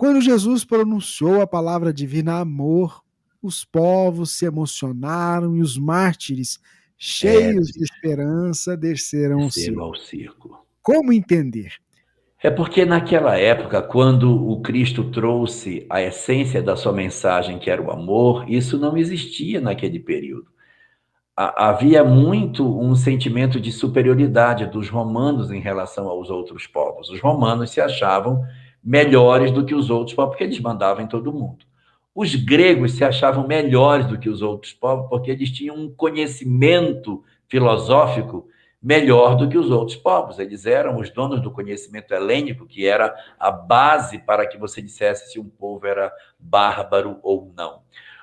Quando Jesus pronunciou a palavra divina amor, os povos se emocionaram e os mártires, É, cheios de esperança, desceram ao desceram circo. ao circo. Como entender? É porque naquela época, quando o Cristo trouxe a essência da sua mensagem, que era o amor, isso não existia naquele período. Havia muito um sentimento de superioridade dos romanos em relação aos outros povos. Os romanos se achavam melhores do que os outros povos, porque eles mandavam em todo mundo. Os gregos se achavam melhores do que os outros povos, porque eles tinham um conhecimento filosófico melhor do que os outros povos. Eles eram os donos do conhecimento helênico, que era a base para que você dissesse se um povo era bárbaro ou não.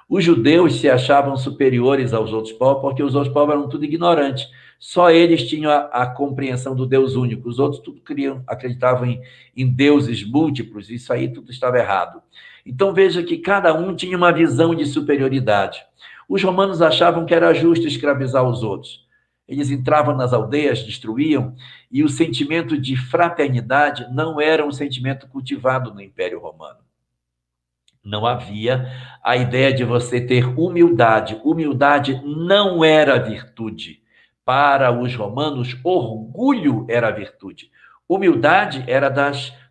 Os judeus se achavam superiores aos outros povos porque os outros povos eram tudo ignorantes. Só eles tinham a compreensão do Deus único. Os outros tudo acreditavam em deuses múltiplos. Isso aí tudo estava errado. Então veja que cada um tinha uma visão de superioridade. Os romanos achavam que era justo escravizar os outros. Eles entravam nas aldeias, destruíam, e o sentimento de fraternidade não era um sentimento cultivado no Império Romano. Não havia a ideia de você ter humildade. Humildade não era virtude. Para os romanos, orgulho era virtude. Humildade era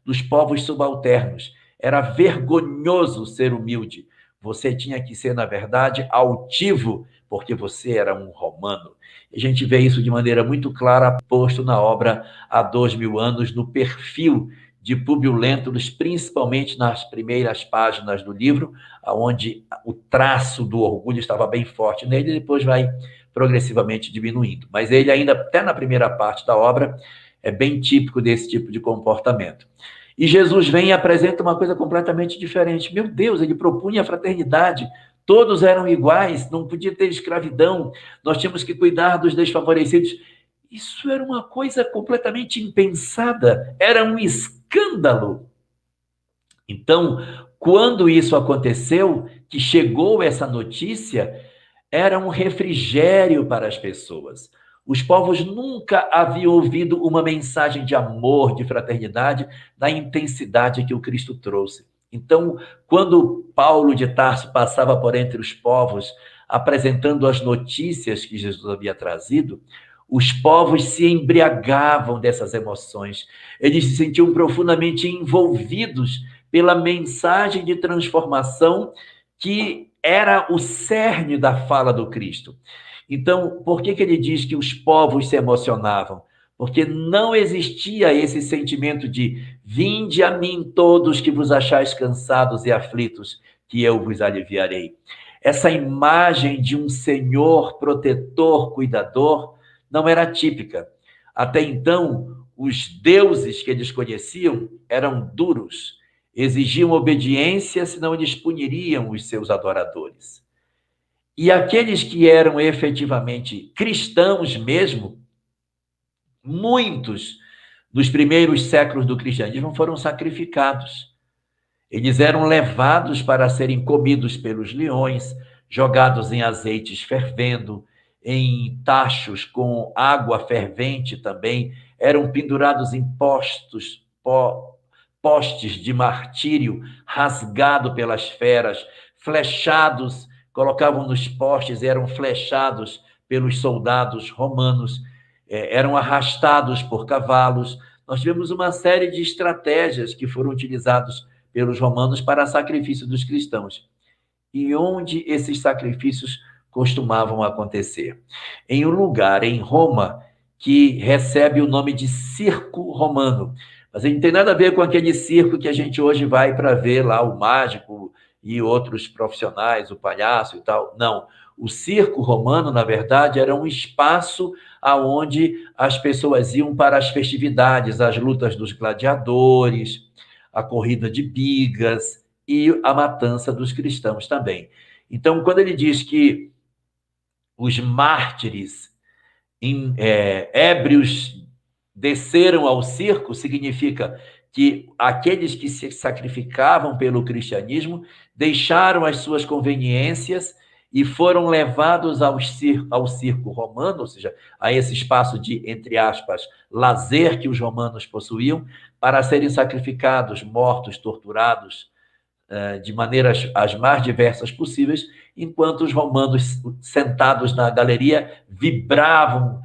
dos povos subalternos. Era vergonhoso ser humilde. Você tinha que ser, na verdade, altivo, porque você era um romano. A gente vê isso de maneira muito clara, posto na obra há 2000 anos, no perfil de Públio Lentulus, principalmente nas primeiras páginas do livro, onde o traço do orgulho estava bem forte nele, e depois vai progressivamente diminuindo. Mas ele ainda, até na primeira parte da obra, é bem típico desse tipo de comportamento. E Jesus vem e apresenta uma coisa completamente diferente. Meu Deus, ele propunha a fraternidade. Todos eram iguais, não podia ter escravidão, nós tínhamos que cuidar dos desfavorecidos. Isso era uma coisa completamente impensada, era um escândalo. Então, quando isso aconteceu, que chegou essa notícia, era um refrigério para as pessoas. Os povos nunca haviam ouvido uma mensagem de amor, de fraternidade, da intensidade que o Cristo trouxe. Então, quando Paulo de Tarso passava por entre os povos, apresentando as notícias que Jesus havia trazido, os povos se embriagavam dessas emoções. Eles se sentiam profundamente envolvidos pela mensagem de transformação que era o cerne da fala do Cristo. Então, por que ele diz que os povos se emocionavam? Porque não existia esse sentimento de vinde a mim todos que vos achais cansados e aflitos, que eu vos aliviarei. Essa imagem de um Senhor protetor, cuidador, não era típica. Até então, os deuses que eles conheciam eram duros, exigiam obediência, senão eles puniriam os seus adoradores. E aqueles que eram efetivamente cristãos mesmo, muitos dos primeiros séculos do cristianismo foram sacrificados. Eles eram levados para serem comidos pelos leões, jogados em azeites fervendo, em tachos com água fervente também, eram pendurados em postes de martírio, rasgado pelas feras, flechados, colocavam nos postes, eram flechados pelos soldados romanos, eram arrastados por cavalos. Nós tivemos uma série de estratégias que foram utilizadas pelos romanos para sacrifício dos cristãos. E onde esses sacrifícios costumavam acontecer? Em um lugar em Roma que recebe o nome de Circo Romano. Mas ele não tem nada a ver com aquele circo que a gente hoje vai para ver lá o mágico e outros profissionais, o palhaço e tal. Não. O circo romano, na verdade, era um espaço aonde as pessoas iam para as festividades, as lutas dos gladiadores, a corrida de bigas e a matança dos cristãos também. Então, quando ele diz que os mártires ébrios desceram ao circo, significa que aqueles que se sacrificavam pelo cristianismo deixaram as suas conveniências e foram levados ao circo romano, ou seja, a esse espaço de, entre aspas, lazer que os romanos possuíam, para serem sacrificados, mortos, torturados, de maneiras as mais diversas possíveis, enquanto os romanos, sentados na galeria, vibravam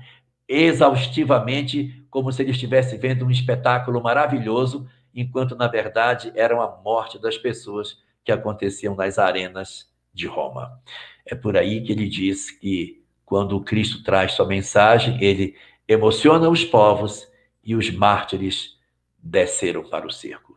exaustivamente, como se eles estivessem vendo um espetáculo maravilhoso, enquanto, na verdade, era a morte das pessoas que aconteciam nas arenas de Roma. É por aí que ele diz que, quando o Cristo traz sua mensagem, ele emociona os povos e os mártires desceram para o cerco.